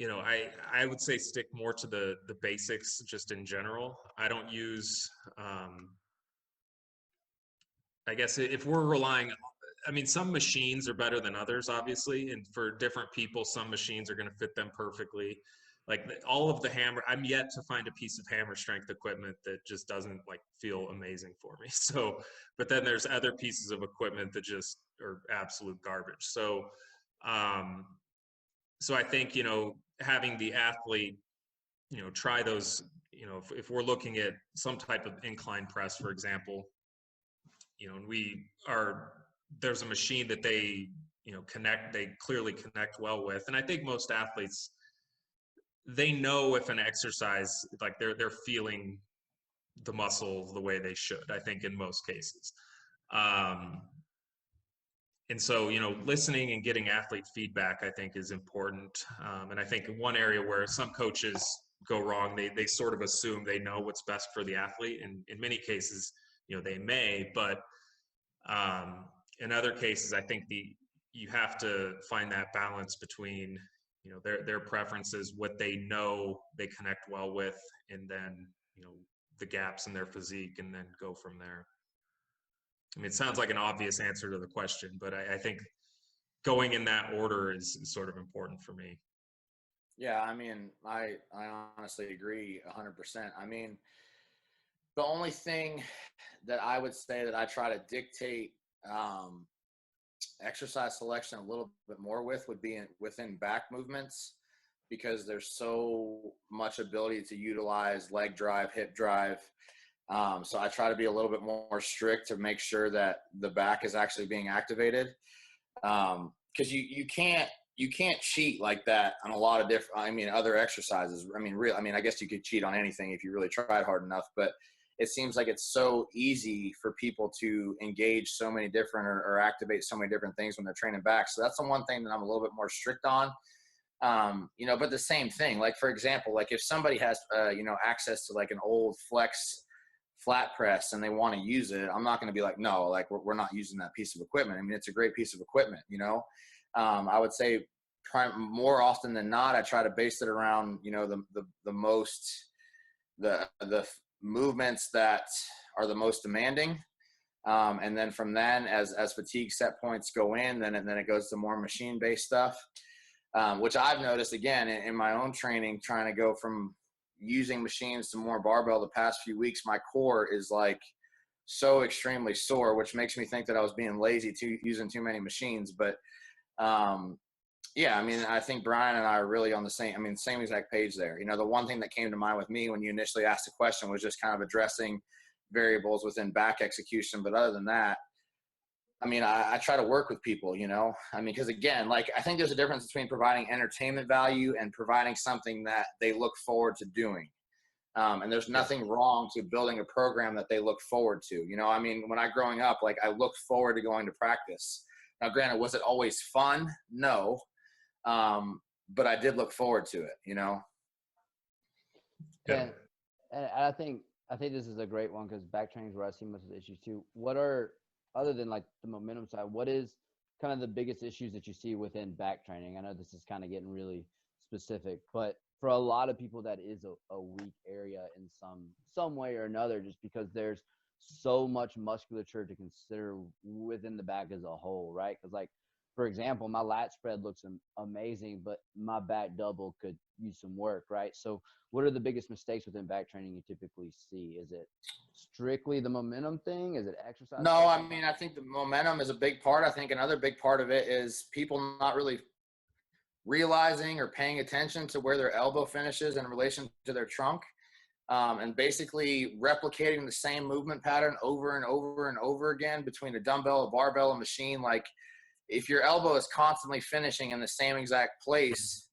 I would say stick more to the basics just in general. I don't use I guess if we're relying, I mean, some machines are better than others, obviously, and for different people, some machines are going to fit them perfectly. Like all of the hammer, I'm yet to find a piece of hammer strength equipment that just doesn't like feel amazing for me. So, but then there's other pieces of equipment that just are absolute garbage. Um, so I think having the athlete try those. If we're looking at some type of incline press, for example, and there's a machine that they clearly connect well with. And I think most athletes, they know if an exercise, like they're feeling the muscle the way they should, I think in most cases. And so, listening and getting athlete feedback, I think is important. And I think one area where some coaches go wrong, they sort of assume they know what's best for the athlete. And in many cases, they may, but in other cases, I think you have to find that balance between their preferences, what they know they connect well with, and then the gaps in their physique, and then go from there. I mean, it sounds like an obvious answer to the question, but I think going in that order is sort of important for me. Yeah, I mean, I honestly agree 100%. I mean, the only thing that I would say that I try to dictate exercise selection a little bit more with would be within back movements, because there's so much ability to utilize leg drive, hip drive. So I try to be a little bit more strict to make sure that the back is actually being activated. Because you can't cheat like that on a lot of different, other exercises. I guess you could cheat on anything if you really tried hard enough, but it seems like it's so easy for people to engage so many different or activate so many different things when they're training back. So that's the one thing that I'm a little bit more strict on. But the same thing, like for example, like if somebody has, access to like an old flex flat press and they want to use it, I'm not going to be like, no, like we're not using that piece of equipment. I mean, it's a great piece of equipment, I would say more often than not, I try to base it around, the movements that are the most demanding. And then from then, as fatigue set points go in, then it goes to more machine based stuff, which I've noticed again in my own training, trying to go from using machines, some more barbell the past few weeks, my core is like so extremely sore, which makes me think that I was being lazy using too many machines. But yeah, I mean, I think Brian and I are really on the same exact page there. You know, the one thing that came to mind with me when you initially asked the question was just kind of addressing variables within back execution. But other than that, I mean, I try to work with people, you know, I mean, because again, like, I think there's a difference between providing entertainment value and providing something that they look forward to doing. And there's nothing wrong to building a program that they look forward to. You know, I mean, when I growing up, like, I looked forward to going to practice. Now, granted, was it always fun? No. But I did look forward to it, you know? Yeah. And I think this is a great one, because back training is where I see most of the issues too. What are, other than like the momentum side, what is kind of the biggest issues that you see within back training? I know this is kind of getting really specific, but for a lot of people, that is a weak area in some way or another, just because there's so much musculature to consider within the back as a whole, right? Because, like, for example, my lat spread looks amazing, but my back double could use some work, right? So what are the biggest mistakes within back training you typically see? Is it strictly the momentum thing? Is it exercise? No, I mean, I think the momentum is a big part. I think another big part of it is people not really realizing or paying attention to where their elbow finishes in relation to their trunk, and basically replicating the same movement pattern over and over and over again between a dumbbell, a barbell, a machine. Like, if your elbow is constantly finishing in the same exact place,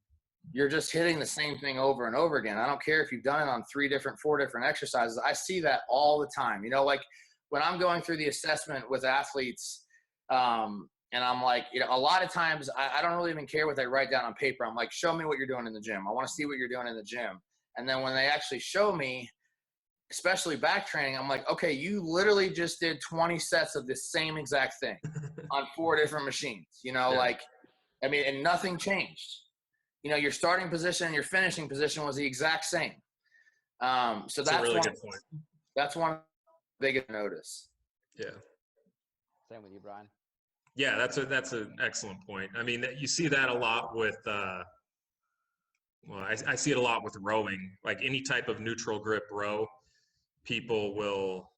you're just hitting the same thing over and over again. I don't care if you've done it on 4 different exercises. I see that all the time. You know, like, when I'm going through the assessment with athletes, and I'm like, you know, a lot of times I don't really even care what they write down on paper. I'm like, show me what you're doing in the gym. I want to see what you're doing in the gym. And then when they actually show me, especially back training, I'm like, okay, you literally just did 20 sets of the same exact thing on 4 different machines, you know, like, I mean, and nothing changed. You know, your starting position and your finishing position was the exact same. So that's a really good point. That's one biggest notice. Yeah. Same with you, Brian. Yeah, that's an excellent point. I mean, you see that a lot with, well, I see it a lot with rowing. Like, any type of neutral grip row, people will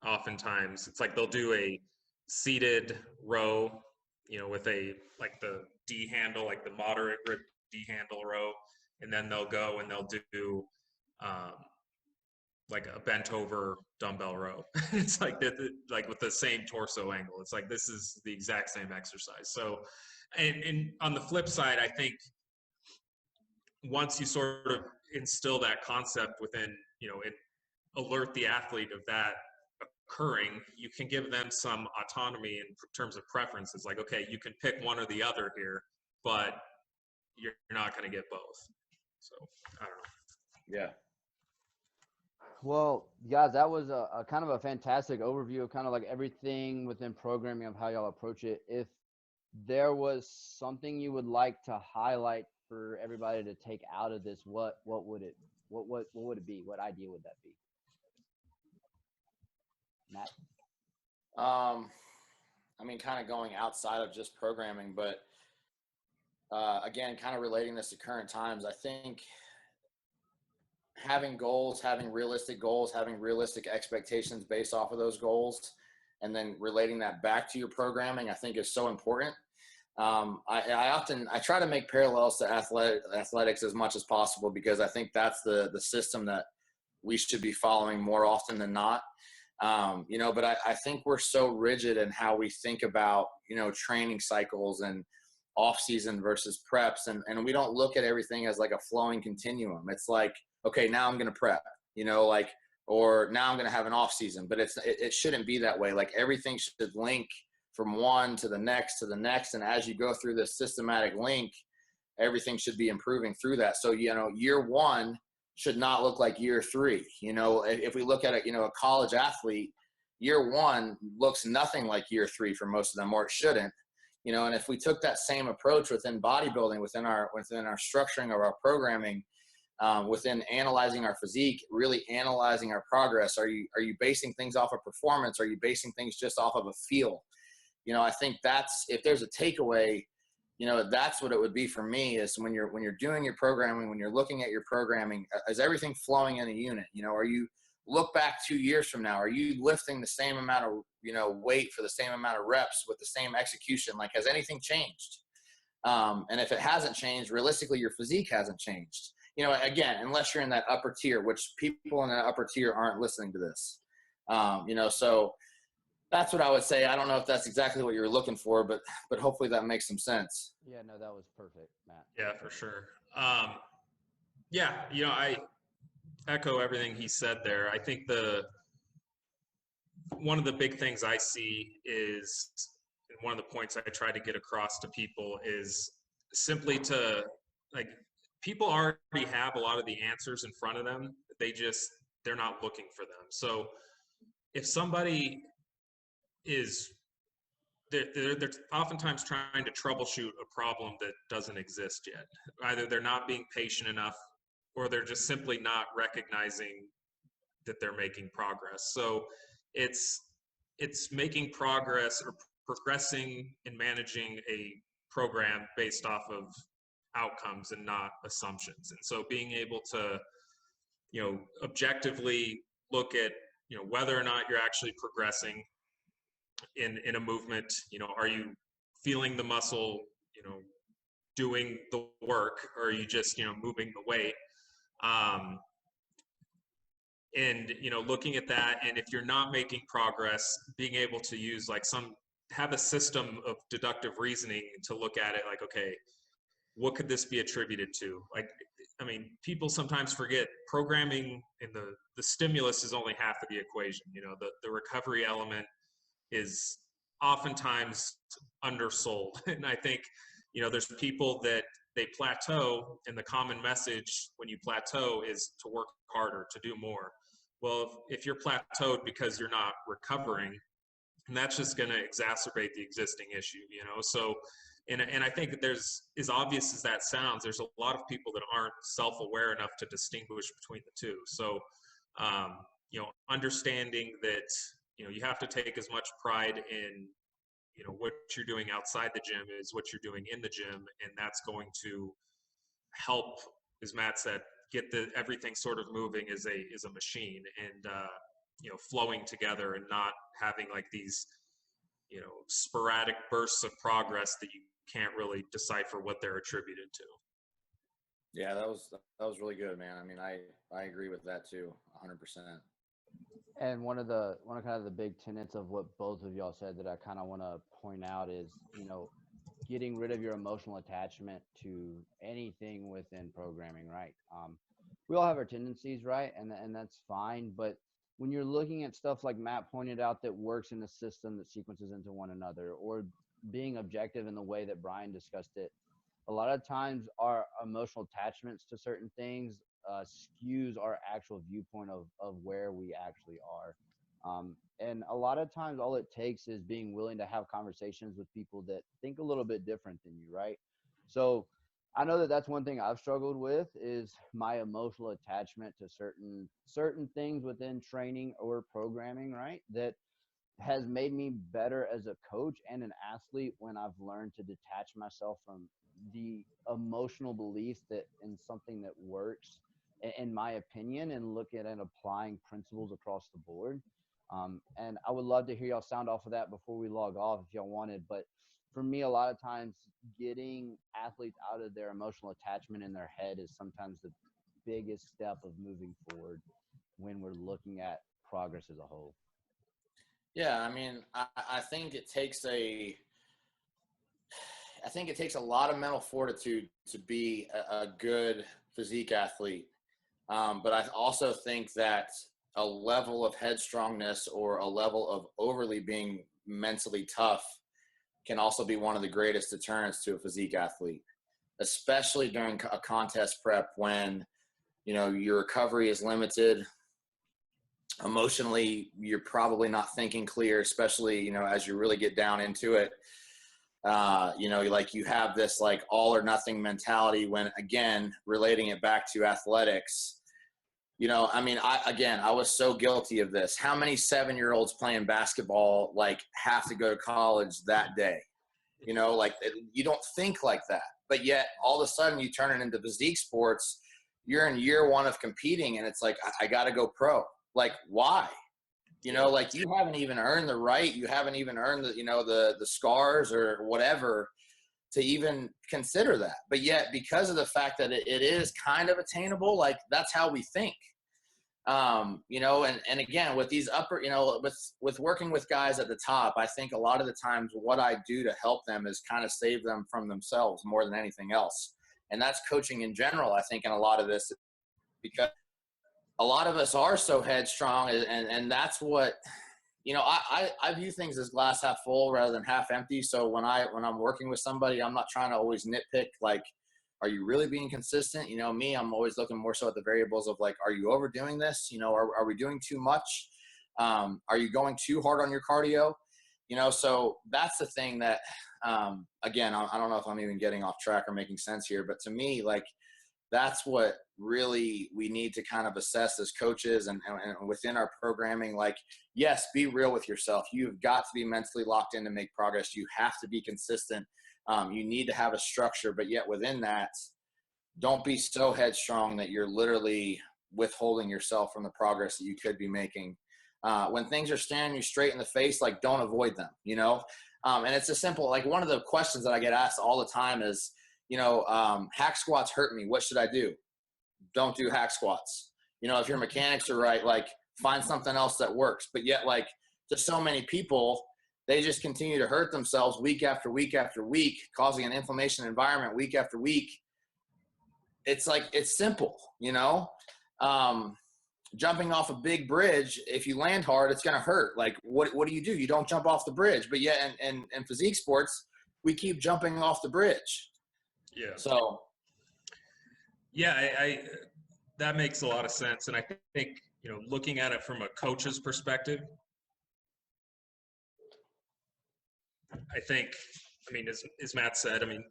oftentimes, it's like they'll do a seated row, you know, with like the D handle, like the moderate grip D handle row, and then they'll go and they'll do like a bent over dumbbell row. It's like like with the same torso angle. It's like, this is the exact same exercise. So, and on the flip side, I think once you sort of instill that concept within, you know, alert the athlete of that occurring, you can give them some autonomy in terms of preferences. Like, okay, you can pick one or the other here, but you're not going to get both. So, I don't know. Yeah. Well, guys, that was a kind of a fantastic overview of kind of like everything within programming of how y'all approach it. If there was something you would like to highlight for everybody to take out of this, what would it be? What idea would that be? Matt? I mean, kind of going outside of just programming, but again, kind of relating this to current times, I think having goals, having realistic expectations based off of those goals, and then relating that back to your programming, I think is so important. I try to make parallels to athletics as much as possible, because I think that's the system that we should be following more often than not. You know, but I think we're so rigid in how we think about, you know, training cycles and off season versus preps. And we don't look at everything as like a flowing continuum. It's like, okay, now I'm going to prep, you know, like, or now I'm going to have an off season, but it shouldn't be that way. Like, everything should link from one to the next to the next. And as you go through this systematic link, everything should be improving through that. So, you know, year one should not look like year 3. You know, if we look at it, you know, a college athlete, year 1 looks nothing like year 3 for most of them, or it shouldn't. You know, and if we took that same approach within bodybuilding, within our structuring of our programming, within analyzing our physique, really analyzing our progress, are you basing things off of performance? Are you basing things just off of a feel? You know, I think that's, if there's a takeaway, that's what it would be for me, is when you're doing your programming, when you're looking at your programming, is everything flowing in a unit? Are you look back 2 years from now, are you lifting the same amount of, weight for the same amount of reps with the same execution? Like, has anything changed? And if it hasn't changed, realistically, your physique hasn't changed. Again, unless you're in that upper tier, which people in that upper tier aren't listening to this. So that's what I would say. I don't know if that's exactly what you're looking for, but hopefully that makes some sense. Yeah, no, that was perfect, Matt. Yeah, for sure. I echo everything he said there. I think one of the big things I see is, and one of the points I try to get across to people is simply to, like, people already have a lot of the answers in front of them. They're not looking for them. So if somebody they're oftentimes trying to troubleshoot a problem that doesn't exist yet. Either they're not being patient enough, or they're just simply not recognizing that they're making progress. So it's making progress or progressing and managing a program based off of outcomes and not assumptions. And so being able to, objectively look at, whether or not you're actually progressing in a movement. Are you feeling the muscle, doing the work, or are you just, moving the weight? And looking at that, and if you're not making progress, being able to use have a system of deductive reasoning to look at it, like, okay, what could this be attributed to? People sometimes forget programming, and the stimulus is only half of the equation. The recovery element is oftentimes undersold. And I think, there's people that they plateau, and the common message when you plateau is to work harder, to do more. Well, if you're plateaued because you're not recovering, and that's just going to exacerbate the existing issue, So, and I think that there's, as obvious as that sounds, there's a lot of people that aren't self-aware enough to distinguish between the two. So, understanding that, you have to take as much pride in, what you're doing outside the gym is what you're doing in the gym. And that's going to help, as Matt said, get everything sort of moving as a machine, and, flowing together, and not having like these, sporadic bursts of progress that you can't really decipher what they're attributed to. Yeah, that was really good, man. I agree with that too, 100%. And one of kind of the big tenets of what both of y'all said that I kind of want to point out is, getting rid of your emotional attachment to anything within programming, right? We all have our tendencies, right? And that's fine. But when you're looking at stuff like Matt pointed out that works in a system that sequences into one another, or being objective in the way that Brian discussed it, a lot of times our emotional attachments to certain things skews our actual viewpoint of where we actually are. And a lot of times all it takes is being willing to have conversations with people that think a little bit different than you, right? So I know that that's one thing I've struggled with, is my emotional attachment to certain things within training or programming, right? That has made me better as a coach and an athlete when I've learned to detach myself from the emotional beliefs that in something that works, in my opinion, and look at and applying principles across the board. And I would love to hear y'all sound off of that before we log off if y'all wanted. But for me, a lot of times getting athletes out of their emotional attachment in their head is sometimes the biggest step of moving forward when we're looking at progress as a whole. Yeah, I think it takes a lot of mental fortitude to be a good physique athlete. But I also think that a level of headstrongness or a level of overly being mentally tough can also be one of the greatest deterrents to a physique athlete, especially during a contest prep when, your recovery is limited. Emotionally, you're probably not thinking clear, especially, as you really get down into it. You have this like all or nothing mentality when, again, relating it back to athletics, I was so guilty of this. How many 7-year-olds playing basketball, have to go to college that day? You know, like you don't think like that, but yet all of a sudden you turn it into physique sports. You're in year one of competing and it's like, I got to go pro. Like, why? You know, like you haven't even earned the right. You haven't even earned the, you know, the scars or whatever to even consider that. But yet, because of the fact that it is kind of attainable, like that's how we think. You know, and again, with these upper, you know, with working with guys at the top, I think a lot of the times what I do to help them is kind of save them from themselves more than anything else. And that's coaching in general, I think, in a lot of this, because a lot of us are so headstrong, and that's what, you know, I view things as glass half full rather than half empty. So when I'm working with somebody, I'm not trying to always nitpick, like, are you really being consistent? You know, me, I'm always looking more so at the variables of like, are you overdoing this? You know, are we doing too much? Are you going too hard on your cardio? You know, so that's the thing that, again, I don't know if I'm even getting off track or making sense here, but to me, like, that's what really we need to kind of assess as coaches and within our programming. Like, yes, be real with yourself. You've got to be mentally locked in to make progress. You have to be consistent. You need to have a structure, but yet within that, don't be so headstrong that you're literally withholding yourself from the progress that you could be making. When things are staring you straight in the face, like, don't avoid them, you know? And it's a simple, like, one of the questions that I get asked all the time is, you know, hack squats hurt me. What should I do? Don't do hack squats. You know, if your mechanics are right, like, find something else that works. But yet, like, to so many people, they just continue to hurt themselves week after week after week, causing an inflammation environment week after week. It's like, it's simple, you know? Jumping off a big bridge, if you land hard, it's going to hurt. Like, what do? You don't jump off the bridge. But yet in physique sports, we keep jumping off the bridge. Yeah. So, yeah, I that makes a lot of sense. And I think, you know, looking at it from a coach's perspective, I think, I mean, as Matt said, I mean,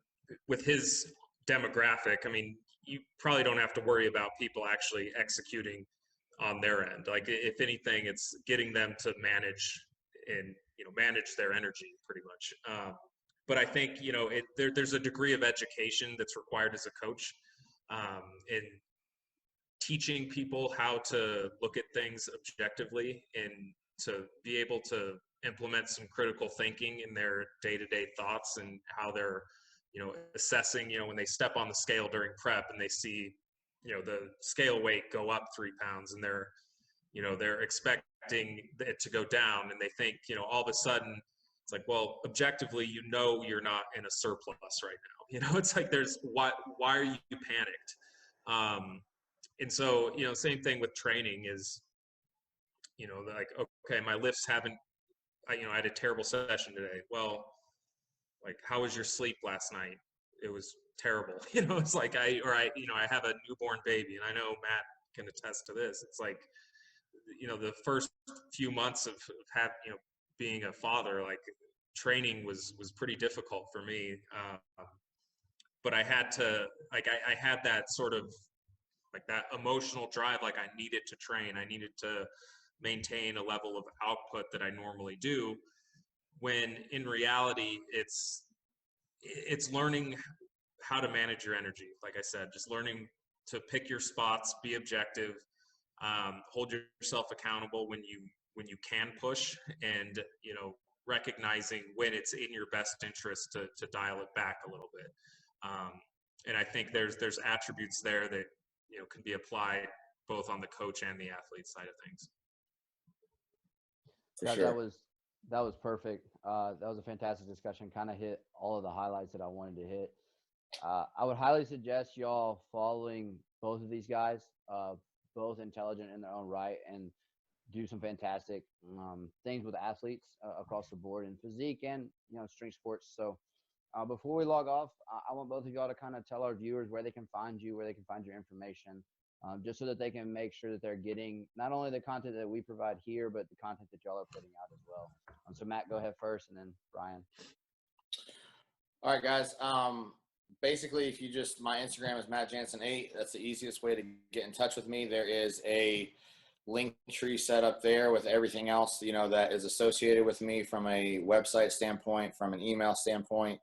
with his demographic, I mean, you probably don't have to worry about people actually executing on their end. Like, if anything, it's getting them to manage and, you know, manage their energy pretty much. But I think, you know, there's a degree of education that's required as a coach in teaching people how to look at things objectively and to be able to implement some critical thinking in their day-to-day thoughts and how they're, you know, assessing, you know, when they step on the scale during prep and they see, you know, the scale weight go up 3 pounds and they're, you know, they're expecting it to go down and they think, you know, all of a sudden it's like, well, objectively, you know, you're not in a surplus right now. You know, it's like, there's why are you panicked? And so, you know, same thing with training is, you know, like, okay, my lifts haven't, you know, I had a terrible session today. Well, like, how was your sleep last night? It was terrible. You know, it's like you know, I have a newborn baby and I know Matt can attest to this. It's like, you know, the first few months of you know, being a father, like, training was pretty difficult for me. But I had to, like, I had that sort of, like, that emotional drive, like, I needed to train. I needed to maintain a level of output that I normally do, when in reality, it's learning how to manage your energy. Like I said, just learning to pick your spots, be objective, hold yourself accountable when you can push, and, you know, recognizing when it's in your best interest to dial it back a little bit. And I think there's attributes there that, you know, can be applied both on the coach and the athlete side of things. Yeah, that was perfect. That was a fantastic discussion. Kind of hit all of the highlights that I wanted to hit. I would highly suggest y'all following both of these guys, both intelligent in their own right, and do some fantastic things with athletes across the board in physique and, you know, strength sports. So before we log off, I want both of y'all to kind of tell our viewers where they can find you, where they can find your information, just so that they can make sure that they're getting not only the content that we provide here, but the content that y'all are putting out as well. So Matt, go ahead first, and then Brian. all right, guys. Basically, if you just, my Instagram is Matt Jansen 8. That's the easiest way to get in touch with me. There is a link tree set up there with everything else, that is associated with me from a website standpoint, from an email standpoint.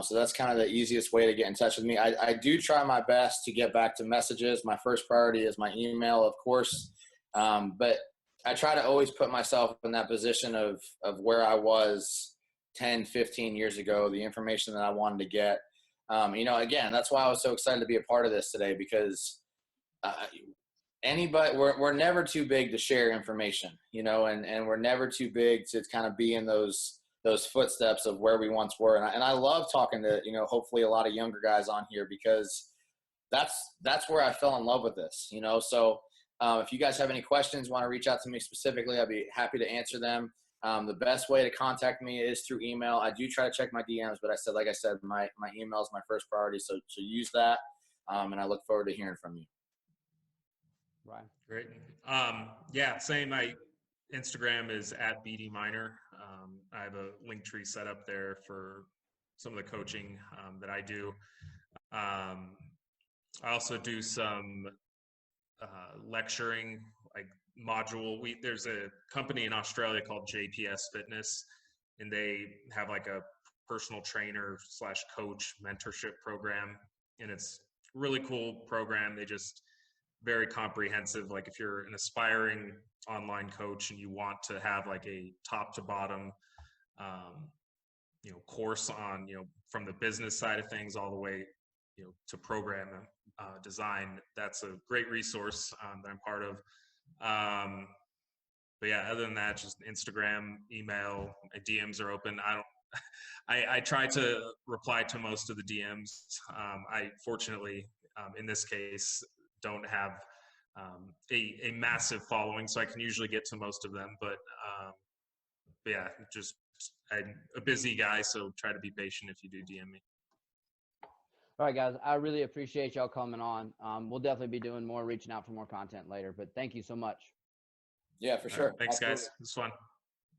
So that's kind of the easiest way to get in touch with me. I do try my best to get back to messages. My first priority is my email, of course. But I try to always put myself in that position of where I was 10, 15 years ago, the information that I wanted to get. Again, that's why I was so excited to be a part of this today, because anybody, we're never too big to share information, and we're never too big to kind of be in those footsteps of where we once were. And I love talking to, hopefully a lot of younger guys on here, because that's where I fell in love with this, so if you guys have any questions, want to reach out to me specifically, I'd be happy to answer them. The best way to contact me is through email. I do try to check my DMs, but like I said, my email is my first priority. So use that. And I look forward to hearing from you. Right. Great. Yeah, same. My Instagram is @BDMiner. I have a link tree set up there for some of the coaching that I do. I also do some lecturing, like module. There's a company in Australia called JPS Fitness, and they have like a personal trainer / coach mentorship program, and it's a really cool program. They just very comprehensive. Like if you're an aspiring online coach and you want to have like a top to bottom course on from the business side of things all the way to program design, that's a great resource that I'm part of. But yeah, other than that, just Instagram, email, my DMs are open. I try to reply to most of the DMs. I fortunately, in this case, don't have a massive following, so I can usually get to most of them. But yeah, I'm a busy guy, so try to be patient if you do DM me. All right, guys. I really appreciate y'all coming on. We'll definitely be doing more, reaching out for more content later. But thank you so much. Yeah, for sure. Thanks, Absolutely. guys. It was fun.